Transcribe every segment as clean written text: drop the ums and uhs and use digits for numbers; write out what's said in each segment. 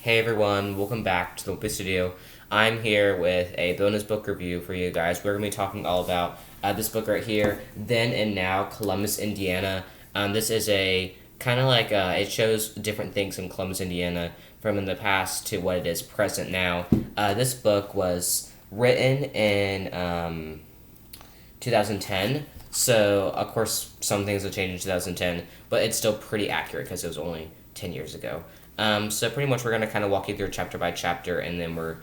Hey everyone, welcome back to the Opus Studio. I'm here with a bonus book review for you guys. We're going to be talking all about this book right here, Then and Now, Columbus, Indiana. This is a kind of like, it shows different things in Columbus, Indiana from in the past to what it is present now. This book was written in 2010, so of course some things have changed in 2010, but it's still pretty accurate because it was only 10 years ago. So pretty much we're going to kind of walk you through chapter by chapter, and then we're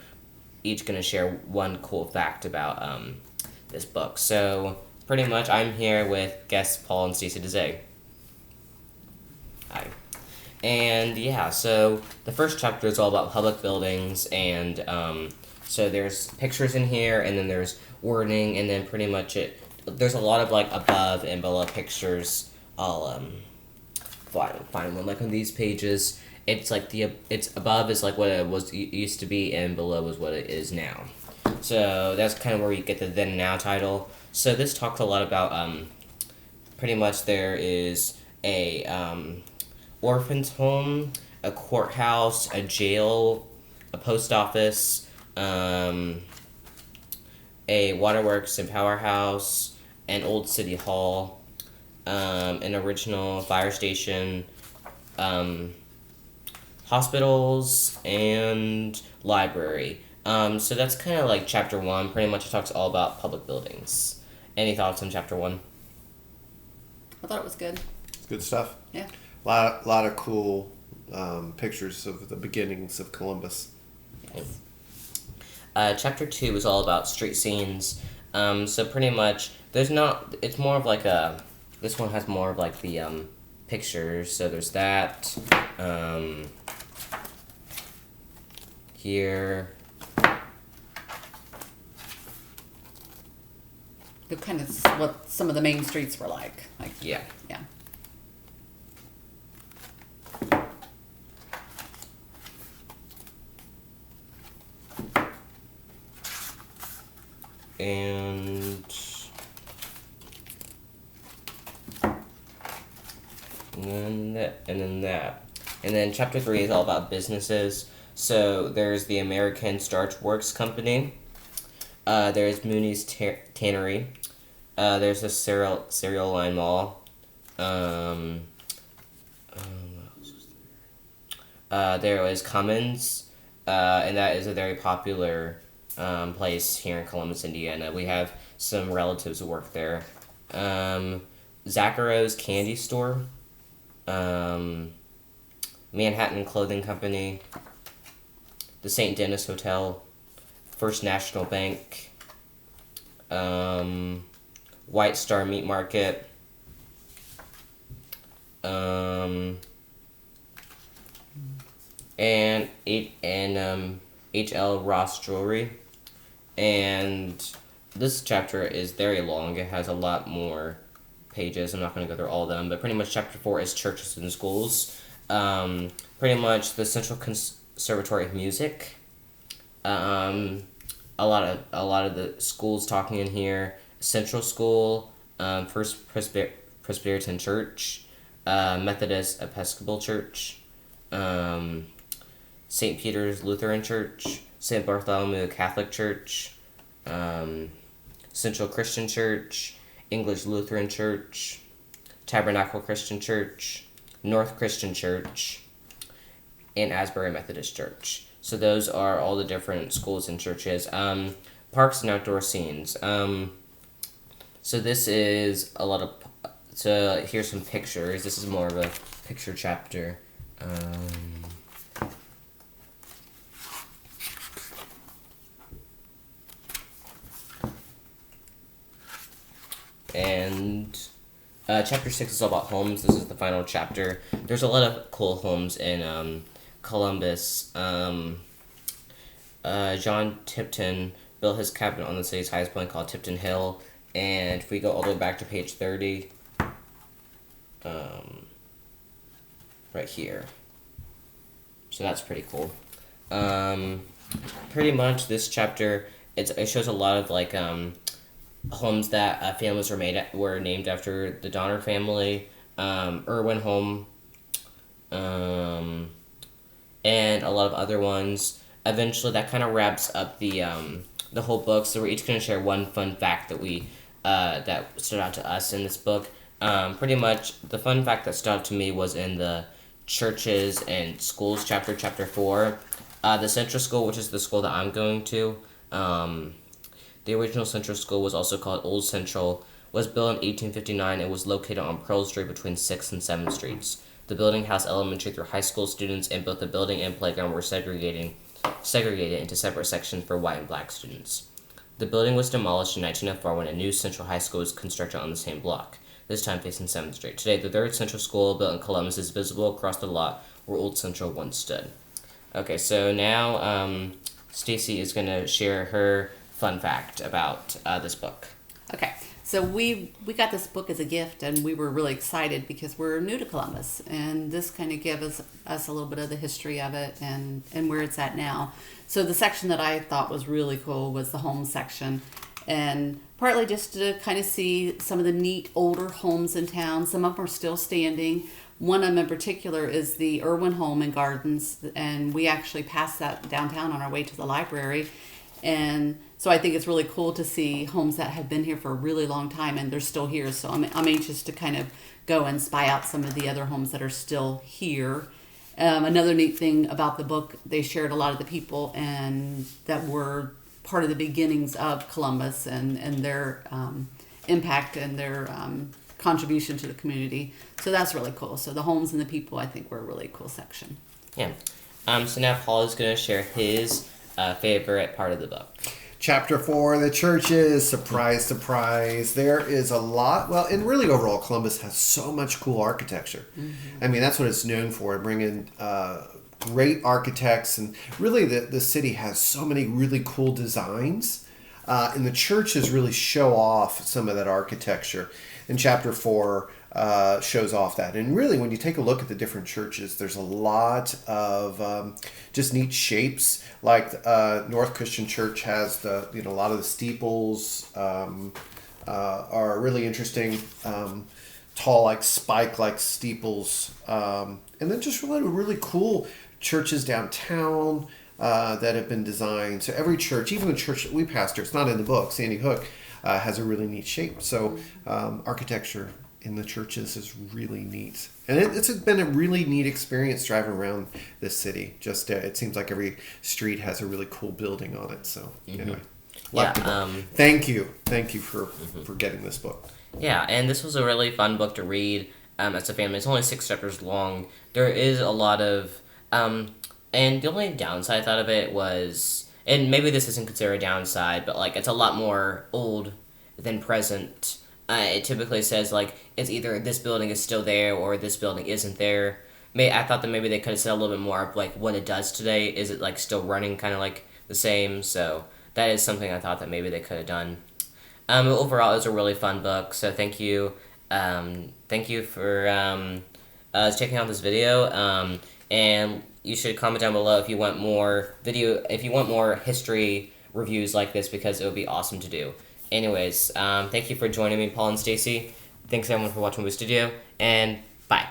each going to share one cool fact about this book. So pretty much I'm here with guests Paul and Stacy Dazet. Hi. And yeah, so the first chapter is all about public buildings, and so there's pictures in here, and then there's wording, and then pretty much there's a lot of like above and below pictures. I'll find one like on these pages. It's like it's above is like what it used to be, and below is what it is now. So that's kind of where you get the Then and Now title. So this talks a lot about pretty much there is a orphan's home, a courthouse, a jail, a post office, a waterworks and powerhouse, an old city hall, an original fire station, hospitals, and library. So that's kind of like chapter 1. Pretty much it talks all about public buildings. Any thoughts on chapter 1? I thought it was good. It's good stuff. Yeah. Lot of cool pictures of the beginnings of Columbus. Yes. Chapter 2 is all about street scenes. So pretty much it's more of like this one has more of like the pictures. So there's that. Here. The kind of what some of the main streets were like. Yeah. Yeah. And then that. And then chapter 3 is all about businesses. So there's the American Starch Works Company. There's Mooney's Tannery. There's a cereal line mall. What else is there? There was Cummins, and that is a very popular place here in Columbus, Indiana. We have some relatives who work there. Zaccharo's Candy Store. Manhattan Clothing Company. The St. Denis Hotel. First National Bank. White Star Meat Market. And H.L. Ross Jewelry. And this chapter is very long. It has a lot more pages. I'm not going to go through all of them, but pretty much chapter 4 is churches and schools. Pretty much the Central Conservatory of Music. A lot of the schools talking in here. Central School, First Presbyterian Church, Methodist Episcopal Church, St. Peter's Lutheran Church, St. Bartholomew Catholic Church, Central Christian Church, English Lutheran Church, Tabernacle Christian Church, North Christian Church, and Asbury Methodist Church. So those are all the different schools and churches. Parks and outdoor scenes. So this is a lot of... So here's some pictures. This is more of a picture chapter. And chapter 6 is all about homes. This is the final chapter. There's a lot of cool homes in Columbus. John Tipton built his cabin on the city's highest point called Tipton Hill. And if we go all the way back to page 30, right here. So that's pretty cool. Pretty much this chapter, it shows a lot of like homes that families were named after the Donner family, Irwin home, and and a lot of other ones. Eventually, that kind of wraps up the whole book. So we're each going to share one fun fact that we that stood out to us in this book. Pretty much, the fun fact that stood out to me was in the churches and schools chapter 4. The Central School, which is the school that I'm going to, the original Central School was also called Old Central, was built in 1859 and was located on Pearl Street between 6th and 7th Streets. The building housed elementary through high school students, and both the building and playground were segregated into separate sections for white and black students. The building was demolished in 1904 when a new Central High School was constructed on the same block, this time facing 7th Street. Today, the third Central School, built in Columbus, is visible across the lot where Old Central once stood. Okay, so now Stacy is going to share her fun fact about this book. Okay, so we got this book as a gift, and we were really excited because we're new to Columbus, and this kind of gives us a little bit of the history of it and where it's at now. So the section that I thought was really cool was the home section, and partly just to kind of see some of the neat older homes in town. Some of them are still standing. One of them in particular is the Irwin Home and Gardens, and we actually passed that downtown on our way to the library. And so I think it's really cool to see homes that have been here for a really long time and they're still here. So I'm anxious to kind of go and spy out some of the other homes that are still here. Another neat thing about the book, they shared a lot of the people and that were part of the beginnings of Columbus and their impact and their contribution to the community. So that's really cool. So the homes and the people, I think, were a really cool section. Yeah. So now Paul is going to share his favorite part of the book. Chapter 4, the churches. Surprise, surprise. There is a lot. Well, and really overall, Columbus has so much cool architecture. Mm-hmm. I mean, that's what it's known for, bringing great architects. And really, the city has so many really cool designs. And the churches really show off some of that architecture. And Chapter 4 shows off that. And really, when you take a look at the different churches, there's a lot of just neat shapes. Like North Christian Church has a lot of the steeples are really interesting, tall like spike like steeples, and then just really cool churches downtown that have been designed. So every church, even the church that we pastor, it's not in the book, Sandy Hook, has a really neat shape. So architecture in the churches is really neat, and it's been a really neat experience driving around this city. Just it seems like every street has a really cool building on it. So anyway, thank you for getting this book. Yeah, and this was a really fun book to read as a family. It's only 6 chapters long. There is a lot of and the only downside I thought of it was, and maybe this isn't considered a downside, but like it's a lot more old than present. It typically says, like, it's either this building is still there or this building isn't there. I thought that maybe they could have said a little bit more of, like, what it does today. Is it, like, still running kind of, like, the same? So that is something I thought that maybe they could have done. Overall, it was a really fun book, so thank you. Thank you for checking out this video. And you should comment down below if you want more history reviews like this, because it would be awesome to do. Anyways, thank you for joining me, Paul and Stacy. Thanks everyone for watching my studio, and bye.